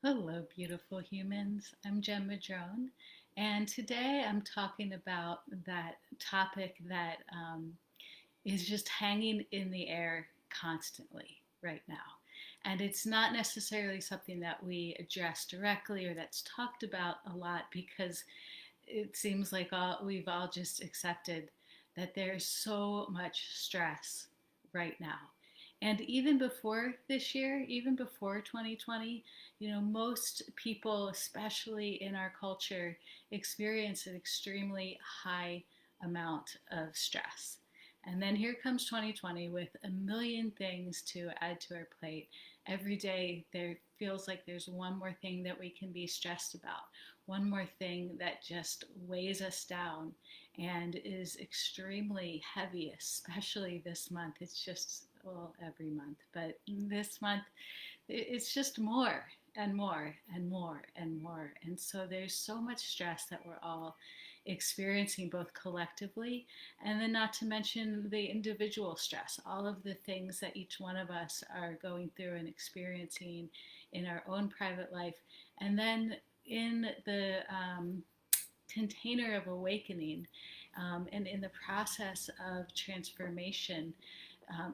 Hello, beautiful humans. I'm Jen Madrone, and today I'm talking about that topic that is just hanging in the air constantly right now. And it's not necessarily something that we address directly or that's talked about a lot because it seems like we've all just accepted that there's so much stress right now. And even before this year, even before 2020, most people, especially in our culture, experience an extremely high amount of stress. And then here comes 2020 with a million things to add to our plate. Every day there feels like there's one more thing that we can be stressed about, one more thing that just weighs us down and is extremely heavy, especially this month. It's just, well, every month, but this month it's just more and more and more and more. And so there's so much stress that we're all experiencing, both collectively and then not to mention the individual stress, all of the things that each one of us are going through and experiencing in our own private life. And then in the container of awakening, and in the process of transformation,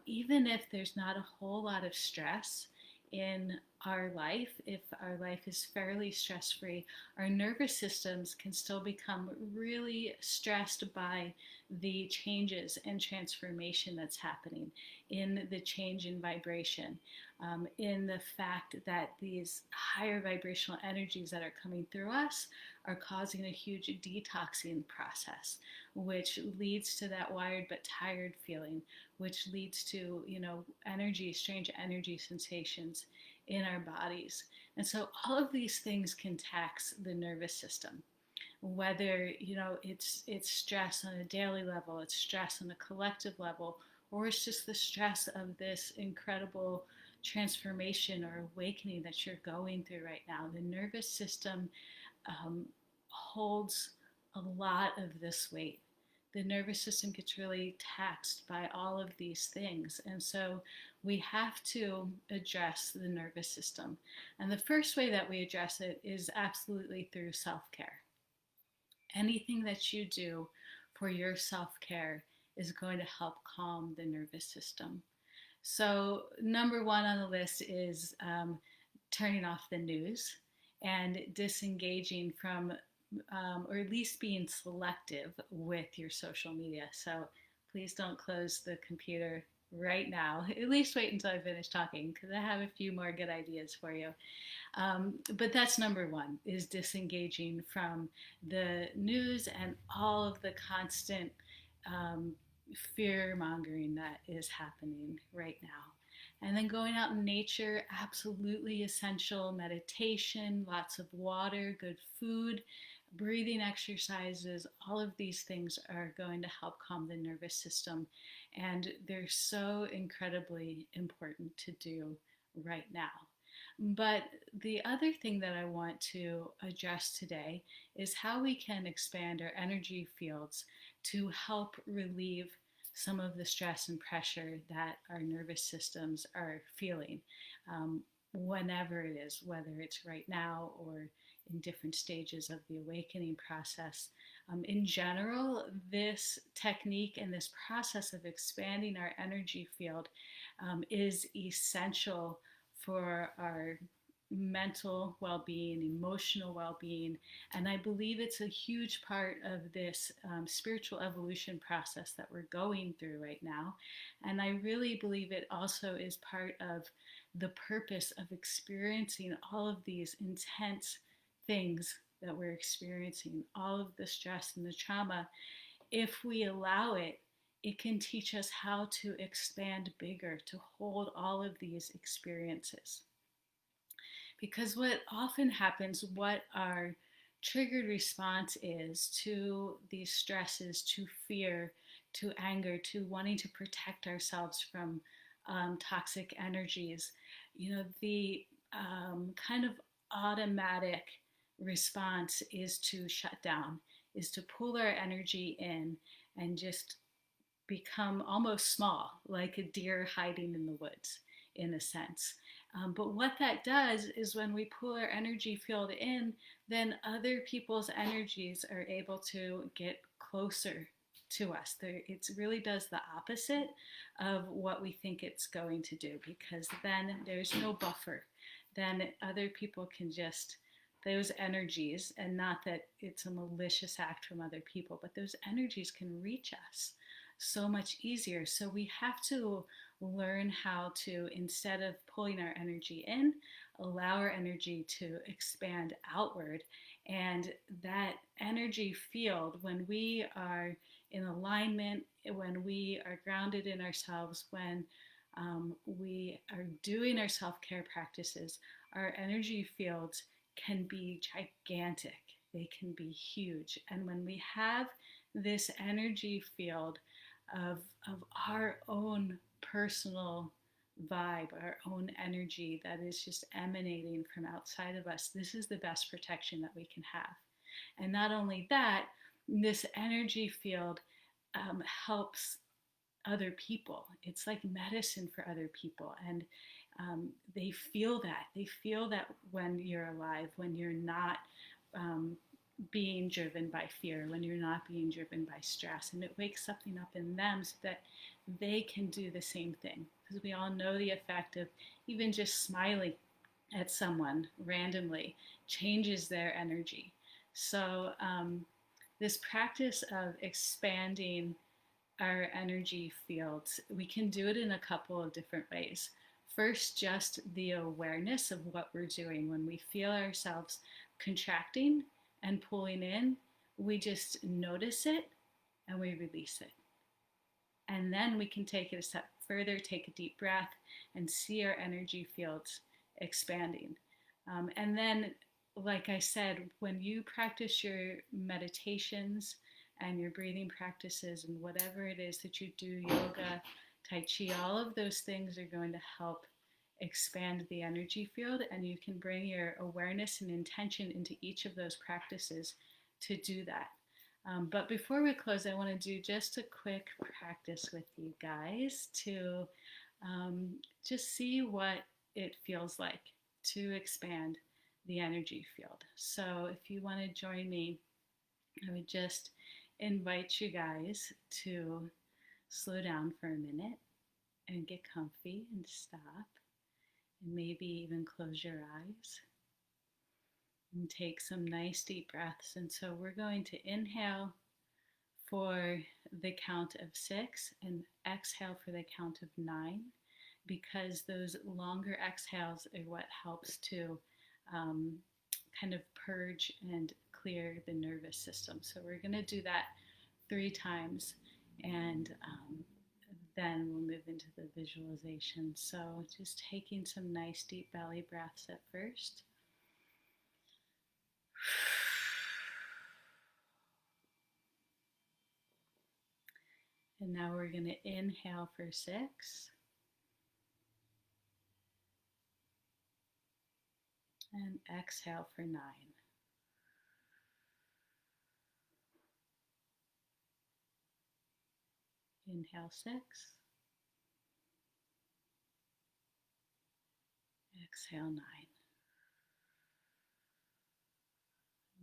even if there's not a whole lot of stress in our life, if our life is fairly stress free, our nervous systems can still become really stressed by the changes and transformation that's happening, in the change in vibration, in the fact that these higher vibrational energies that are coming through us are causing a huge detoxing process, which leads to that wired but tired feeling, which leads to, strange energy sensations in our bodies. And so all of these things can tax the nervous system. Whether, it's stress on a daily level, it's stress on a collective level, or it's just the stress of this incredible transformation or awakening that you're going through right now. The nervous system holds a lot of this weight. The nervous system gets really taxed by all of these things. And so we have to address the nervous system. And the first way that we address it is absolutely through self care. Anything that you do for your self care is going to help calm the nervous system. So, number one on the list is turning off the news and disengaging from, or at least being selective with your social media. So, please don't close the computer right now. At least wait until I finish talking because I have a few more good ideas for you. But that's number one, is disengaging from the news and all of the constant um, fear mongering that is happening right now. And then going out in nature, absolutely essential. Meditation, lots of water, good food, breathing exercises, all of these things are going to help calm the nervous system. And they're so incredibly important to do right now. But the other thing that I want to address today is how we can expand our energy fields to help relieve some of the stress and pressure that our nervous systems are feeling, whenever it is, whether it's right now or in different stages of the awakening process. In general, this technique and this process of expanding our energy field is essential for our mental well being, emotional well being. And I believe it's a huge part of this spiritual evolution process that we're going through right now. And I really believe it also is part of the purpose of experiencing all of these intense things that we're experiencing, all of the stress and the trauma. If we allow it, it can teach us how to expand bigger, to hold all of these experiences. Because what often happens, what our triggered response is to these stresses, to fear, to anger, to wanting to protect ourselves from toxic energies, the kind of automatic response is to shut down, is to pull our energy in and just become almost small, like a deer hiding in the woods, in a sense. But what that does is when we pull our energy field in, then other people's energies are able to get closer to us. It really does the opposite of what we think it's going to do, because then there's no buffer. Then other people can just, those energies, and not that it's a malicious act from other people, but those energies can reach us so much easier. So we have to learn how to, instead of pulling our energy in, allow our energy to expand outward. And that energy field, when we are in alignment, when we are grounded in ourselves, when we are doing our self care practices, our energy fields can be gigantic. They can be huge. And when we have this energy field of our own personal vibe, our own energy that is just emanating from outside of us, this is the best protection that we can have. And not only that, this energy field helps other people. It's like medicine for other people. And they feel that. They feel that when you're alive, when you're not being driven by fear, when you're not being driven by stress. And it wakes something up in them so that they can do the same thing. Because we all know the effect of even just smiling at someone randomly changes their energy. So, this practice of expanding our energy fields, we can do it in a couple of different ways. First, just the awareness of what we're doing. When we feel ourselves contracting and pulling in, we just notice it and we release it. And then we can take it a step further, take a deep breath, and see our energy fields expanding. And then, like I said, when you practice your meditations and your breathing practices and whatever it is that you do, yoga, Tai Chi, all of those things are going to help expand the energy field, and you can bring your awareness and intention into each of those practices to do that. But before we close, I want to do just a quick practice with you guys to just see what it feels like to expand the energy field. So if you want to join me, I would just invite you guys to slow down for a minute and get comfy and stop, and maybe even close your eyes and take some nice deep breaths. And so we're going to inhale for the count of 6 and exhale for the count of 9, because those longer exhales are what helps to kind of purge and clear the nervous system. So we're going to do that 3 times, and then we'll move into the visualization. So just taking some nice deep belly breaths at first. And now we're going to inhale for 6 and exhale for 9. Inhale 6, exhale 9.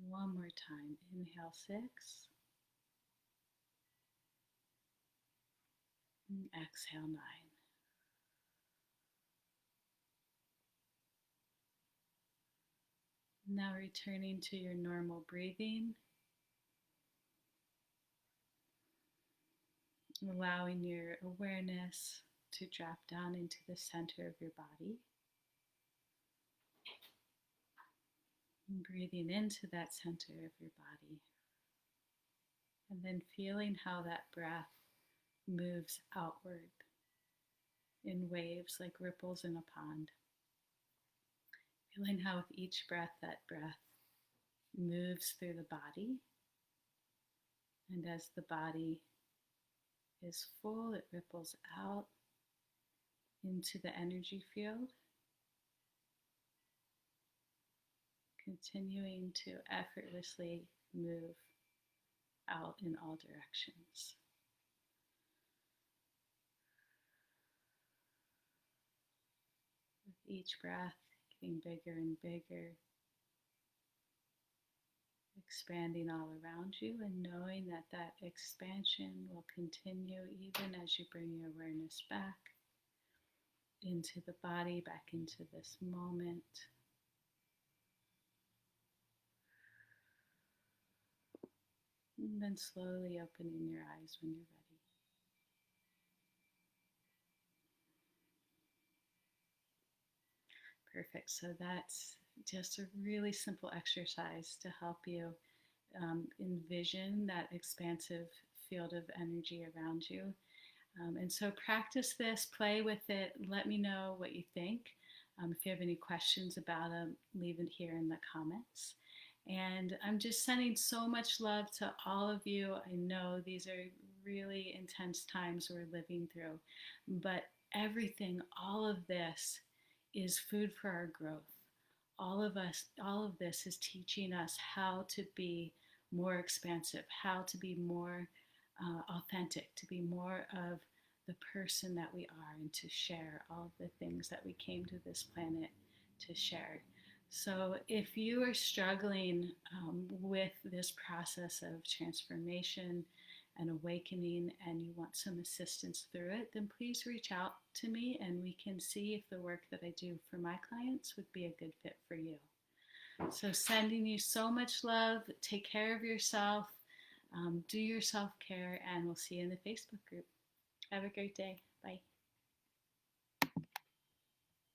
One more time. Inhale 6 and exhale 9. Now returning to your normal breathing, allowing your awareness to drop down into the center of your body. And breathing into that center of your body. And then feeling how that breath moves outward in waves like ripples in a pond. Feeling how with each breath, that breath moves through the body. And as the body is full, it ripples out into the energy field, continuing to effortlessly move out in all directions. With Each breath getting bigger and bigger, expanding all around you, and knowing that that expansion will continue even as you bring your awareness back into the body, back into this moment. And then slowly opening your eyes when you're ready. Perfect. So that's just a really simple exercise to help you envision that expansive field of energy around you. And so practice this, play with it, let me know what you think. If you have any questions about them, leave it here in the comments. And I'm just sending so much love to all of you. I know these are really intense times we're living through, but everything, all of this is food for our growth. All of this is teaching us how to be more expansive, how to be more authentic, to be more of the person that we are, and to share all the things that we came to this planet to share. So, if you are struggling with this process of transformation and awakening and you want some assistance through it, then please reach out to me and we can see if the work that I do for my clients would be a good fit for you. So, sending you so much love. Take care of yourself. Do your self care, and we'll see you in the Facebook group. Have a great day. Bye.